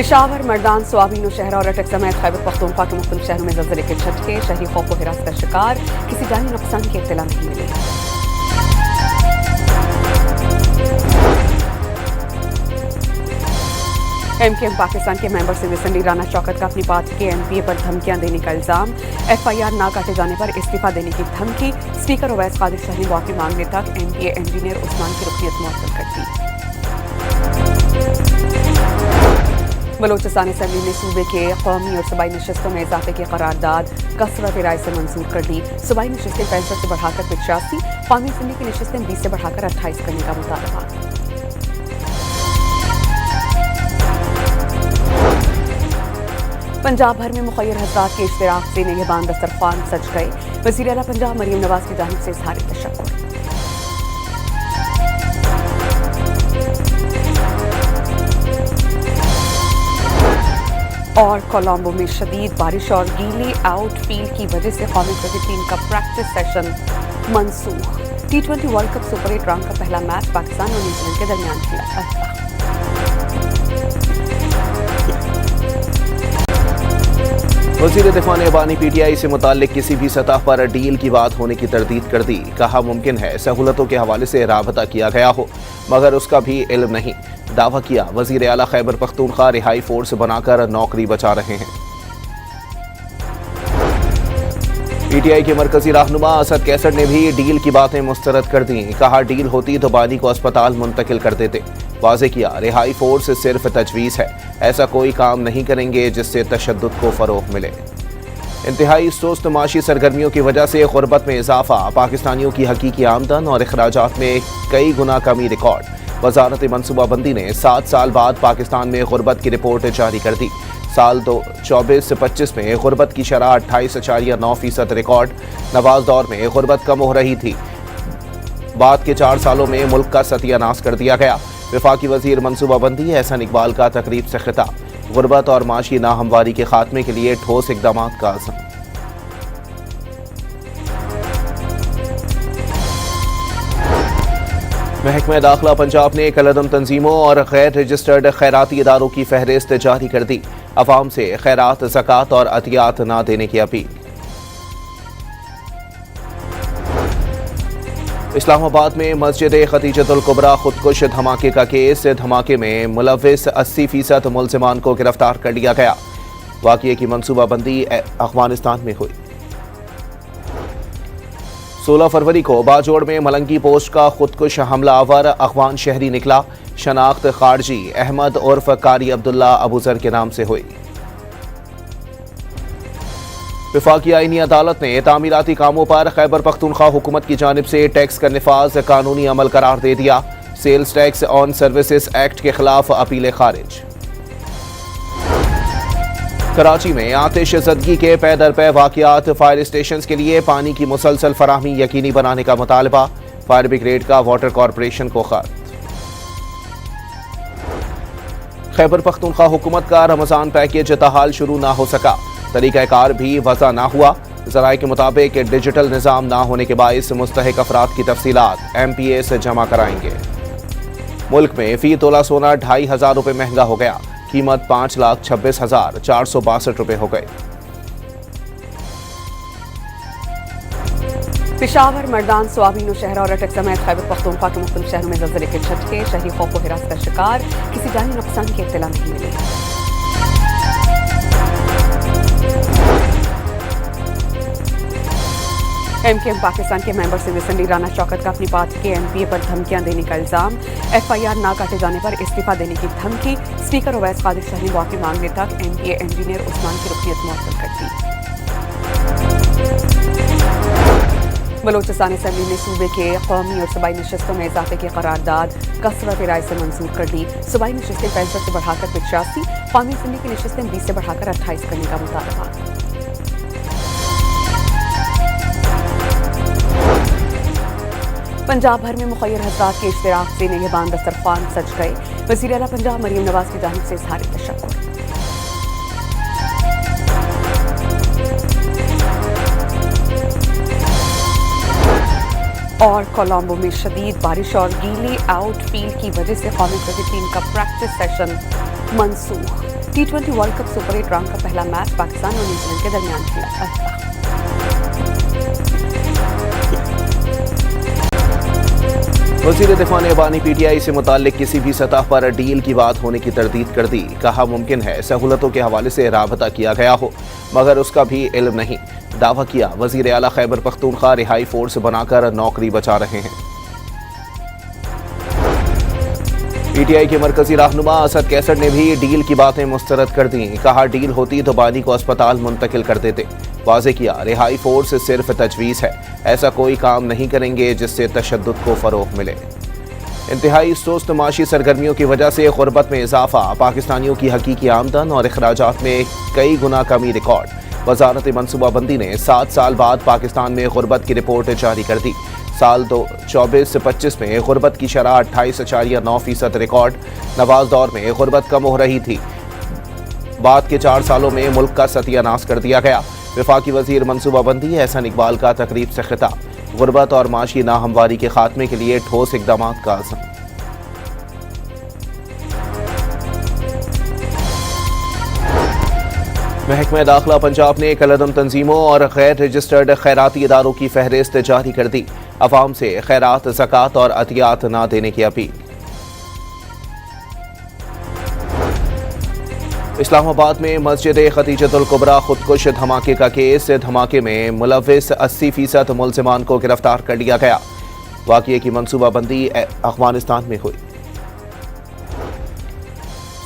Peshawar, Mardan, soya bean शहर और अटक समेत खैबर पख्तूनख्वा के मुख्तलिफ शहरों में ज़लज़ले के झटके, शहरी खौफ व हिरास का शिकार, किसी जानी नुकसान की इत्तला नहीं मिली। एमकेएम पाकिस्तान के मेंबर से असम्बली राना शौकत का अपनी पार्टी के एमपीए पर धमकियां देने का इल्जाम, एफआईआर ना काटे जाने पर इस्तीफा देने की धमकी, स्पीकर ओवैस कादिर शाह ने माफी मांगने तक एमपीए इंजीनियर उस्मान की रुकनीत मुअत्तल कर दी। बलोचिस्तान असम्बली ने सूबे के कौमी और सूबाई नशस्तों में इजाफे की करारदाद कसरत राय से मंजूर कर दी। सूबाई नशस्तें 65 से बढ़ाकर 85, कौमी असम्बली की नशस्तें 20 से बढ़ाकर 28 करने का मुतालबा। पंजाब भर में मुखय्यर हज़रात के इश्तिराक से निगहबान दस्तरख्वान सज गए। वज़ीर आला पंजाब मरीम नवाज की जानिब से इज़हार तशक्कुर। और कोलंबो में शदीद बारिश और गीली आउटफील्ड की वजह से कौमी क्रिकेट टीम का प्रैक्टिस सेशन मनसूख। T20 world cup super 8 round का पहला मैच पाकिस्तान और न्यूजीलैंड के दरमियान खेला। वज़ीर दिफा ने बानी पीटीआई से मुताल्लिक किसी भी सतह पर डील की बात होने की तरदीद कर दी। कहा मुमकिन है सहूलतों के हवाले से राबता किया गया हो मगर उसका भी इल्म नहीं। दावा किया वज़ीर आला खैबर पख्तूनख्वा रिहाई फोर्स बनाकर नौकरी बचा रहे हैं। पीटीआई के मरकजी रहनुमा असद कैसर ने भी डील की बातें मुस्तरद कर दी। कहा डील होती तो बानी को अस्पताल मुंतकिल कर देते। वाज़े किया रिहाई फोर्स सिर्फ तजवीज़ है, ऐसा कोई काम नहीं करेंगे जिससे तशद्दुद को फ़रोग़ मिले। इंतहाई सुस्त माशी सरगर्मियों की वजह से गुर्बत में इजाफा, पाकिस्तानियों की हकीकी आमदन और अखराजात में कई गुना कमी रिकॉर्ड। वजारत मनसूबाबंदी ने 7 साल बाद पाकिस्तान में गुर्बत की रिपोर्ट जारी कर दी। साल 2024-25 में गुर्बत की शरह 28.9% रिकॉर्ड। नवाज दौर में गुर्बत कम हो रही थी, बाद के 4 सालों में मुल्क का सत्यानाश कर दिया गया। वफाकी वजीर मनसूबाबंदी एहसन इकबाल का तकरीब से खिताब, गुर्बत और माशी नाहमवारी के खात्मे के लिए ठोस इकदाम का अज़्म। महकमा दाखिला पंजाब ने कलअदम तंजीमों और गैर रजिस्टर्ड खैराती इदारों की फहरिस्त जारी कर दी। अवाम से खैरात, ज़कात और अतियात न देने की अपील। इस्लामाबाद में मस्जिद खतीजतुल कुबरा खुदकुश धमाके का केस। धमाके में मुलव्विस 80% मुल्ज़िमान को गिरफ्तार कर लिया गया। वाक़ये की मनसूबाबंदी अफगानिस्तान में हुई। 16 फरवरी को बाजोड़ में मलंगी पोस्ट का खुदकुश हमलावर अफगान शहरी निकला। शनाख्त खारजी अहमद उर्फ कारी अब्दुल्ला अबूजर के नाम से हुई। वफाकी आईनी अदालत ने तामीराती कामों पर खैबर पख्तूनख्वा हुकूमत की जानिब से टैक्स का निफाज कानूनी अमल करार दे दिया। Sales tax on services act के खिलाफ अपीलें खारिज। कराची में आतिश ज़दगी के पै दर पै वाक़ियात, फायर स्टेशन के लिए पानी की मुसलसल फराहमी यकीनी बनाने का मुतालबा। फायर ब्रिगेड का वाटर कॉरपोरेशन को खत। खैबर पख्तूनख्वा हुकूमत का रमजान पैकेज तहाल शुरू ना हो सका, तरीक़ाकार भी वज़ा ना हुआ। ज़राए के मुताबिक डिजिटल निज़ाम ना होने के बाइस मुस्तहिक अफराद की तफसीलात MPA से जमा कराएंगे। मुल्क में फ़ी तोला सोना 2500 रुपये महंगा हो गया। कीमत 5,26,462 रुपये हो गए। पेशावर, मर्दान, स्वाबीन शहर और अटक समेत खैबर पख्तूनख्वा के मुख्तलिफ शहरों में ज़लज़ले के झटके, शहरी खौफ व हिरास का शिकार, किसी जानी नुकसान की इत्तला नहीं मिली। एमकेएम पाकिस्तान के मेंबर से असम्बली राना शौकत का अपनी पार्टी के एमपीए पर धमकियां देने का इल्जाम, एफआईआर ना काटे जाने पर इस्तीफा देने की धमकी, स्पीकर ओवैस कादिर शाह ने माफी मांगने तक एमपीए इंजीनियर उस्मान की रुकनीत मुअत्तल कर दी। बलोचिस्तान असम्बली ने सूबे के कौमी और सूबाई नशस्तों में इजाफे की करारदाद कसरत राय से मंजूर कर दी। सूबाई नशस्तें 65 से बढ़ाकर 85, कौमी असम्बली की नशस्तें 20 से बढ़ाकर 28 करने का मुतालबा। पंजाब भर में मुखय्यर हज़रात के इश्तिराक से निगहबान दस्तरख्वान सज गए। वज़ीर आला पंजाब मरीम नवाज की जानिब से इज़हार तशक्कुर। और कोलंबो में शदीद बारिश और गीली आउटफील्ड की वजह से कौमी क्रिकेट टीम का प्रैक्टिस सेशन मनसूख। T20 world cup super 8 round का पहला मैच पाकिस्तान और न्यूजीलैंड के दरमियान खेला। वज़ीर दिफ़ा ने बानी पीटीआई से मुताल्लिक किसी भी सतह पर डील की बात होने की तरदीद कर दी। कहा मुमकिन है सहूलतों के हवाले से राबता किया गया हो मगर उसका भी इल्म नहीं। दावा किया वज़ीर आला खैबर पख्तूनख्वा रिहाई फोर्स बनाकर नौकरी बचा रहे हैं। पीटीआई के मरकजी रहनुमा असद कैसर ने भी डील की बातें मुस्तरद कर दी। कहा डील होती तो बानी को अस्पताल मुंतकिल कर देते। वाज़े किया रिहाई फोर्स सिर्फ तजवीज़ है, ऐसा कोई काम नहीं करेंगे जिससे तशद्दुद को फ़रोग़ मिले। इंतहाई सुस्त माशी सरगर्मियों की वजह से गुर्बत में इजाफा, पाकिस्तानियों की हकीकी आमदन और अखराजात में कई गुना कमी रिकॉर्ड। वजारत मनसूबाबंदी ने 7 साल बाद पाकिस्तान में गुर्बत की रिपोर्ट जारी कर दी। साल 2024-25 में गुर्बत की शरह 28.9% रिकॉर्ड। नवाज दौर में गुर्बत कम हो रही थी, बाद के 4 सालों में मुल्क का सत्यानाश कर दिया गया। वफाकी वजीर मनसूबाबंदी एहसन इकबाल का तकरीब से खिताब, गुर्बत और माशी नाहमवारी के खात्मे के लिए ठोस इकदाम का अज़्म। महकमा दाखिला पंजाब ने कलअदम तंजीमों और गैर रजिस्टर्ड खैराती इदारों की फहरिस्त जारी कर दी। अवाम से खैरात, ज़कात और अतियात न देने की अपील। इस्लामाबाद में मस्जिद खतीजतुल कुबरा खुदकुश धमाके का केस, धमाके में मुलव्विस 80% मुल्ज़िमान को गिरफ्तार कर लिया गया। वाक़ये की मनसूबाबंदी अफगानिस्तान में हुई।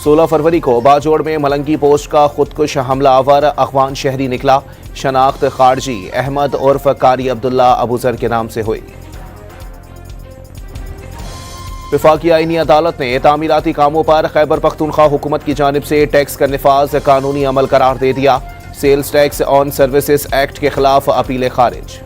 16 फरवरी को बाजोड़ में मलंगी पोस्ट का खुदकुश हमलावर अफगान शहरी निकला। शनाख्त खारजी अहमद उर्फ कारी अब्दुल्ला अबूजर के नाम से हुई। वफाकी आईनी अदालत ने तामीराती कामों पर खैबर पख्तूनख्वा हुकूमत की जानिब से टैक्स का निफाज कानूनी अमल करार दे दिया। Sales tax on services act के खिलाफ अपीलें खारिज।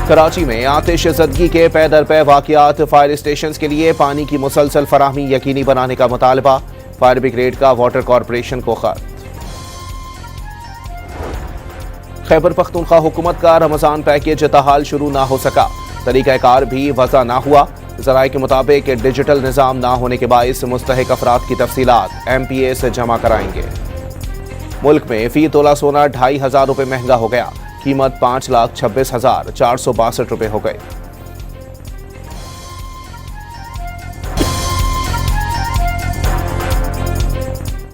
कराची में आतिश ज़दगी के पै दर पै वाक़ियात, फायर स्टेशन के लिए पानी की मुसलसल फराहमी यकीनी बनाने का मुतालबा। फायर ब्रिगेड का वाटर कॉरपोरेशन को खत। खैबर पख्तूनख्वा हुकूमत का रमज़ान पैकेज तहाल शुरू ना हो सका, तरीक़ाकार भी वज़ा ना हुआ। ज़राए के मुताबिक डिजिटल निज़ाम ना होने के बाइस मुस्तहिक अफराद की तफसीलात MPA से जमा कराएंगे। मुल्क में फ़ी तोला सोना 2500 रुपये महंगा हो गया, कीमत 5,26,462 रुपये हो गए।